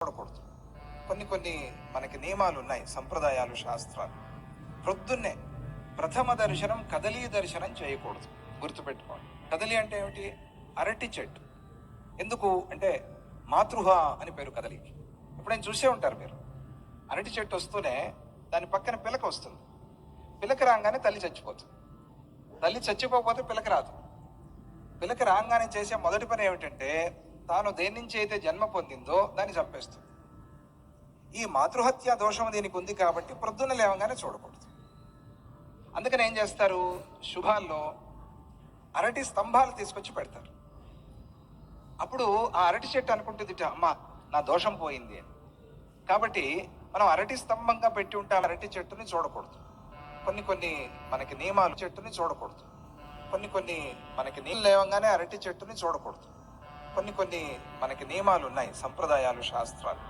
చూడకూడదు. కొన్ని మనకి నియమాలు ఉన్నాయి, సంప్రదాయాలు, శాస్త్రాలు. ప్రొద్దున్నే ప్రథమ దర్శనం, కదలీ దర్శనం చేయకూడదు. గుర్తుపెట్టుకోండి. కదలి అంటే ఏమిటి? అరటి చెట్టు. ఎందుకు అంటే మాతృహ అని పేరు కదలికి. ఎప్పుడైనా చూసే ఉంటారు మీరు. అరటి చెట్టు వస్తూనే దాని పక్కన పిలక వస్తుంది. పిలక రాగానే తల్లి చచ్చిపోతుంది. తల్లి చచ్చిపోకపోతే పిలక రాదు. పిలక రాగానే చేసే మొదటి పని ఏమిటంటే తాను దేని నుంచి అయితే జన్మ పొందిందో దాన్ని చంపేస్తుంది. ఈ మాతృహత్య దోషం దీనికి ఉంది కాబట్టి ప్రొద్దున లేవగానే చూడకూడదు. అందుకని ఏం చేస్తారు, శుభాల్లో అరటి స్తంభాలు తీసుకొచ్చి పెడతారు. అప్పుడు ఆ అరటి చెట్టు అనుకుంటుంది, అమ్మ నా దోషం పోయింది అని. కాబట్టి మనం అరటి స్తంభంగా పెట్టి ఉంటే అరటి చెట్టుని చూడకూడదు. కొన్ని మనకి నియమాలు, చెట్టుని చూడకూడదు. కొన్ని మనకి నీళ్ళు లేవగానే అరటి చెట్టుని చూడకూడదు. కొన్ని మనకి నియమాలు ఉన్నాయి, సంప్రదాయాలు, శాస్త్రాలు.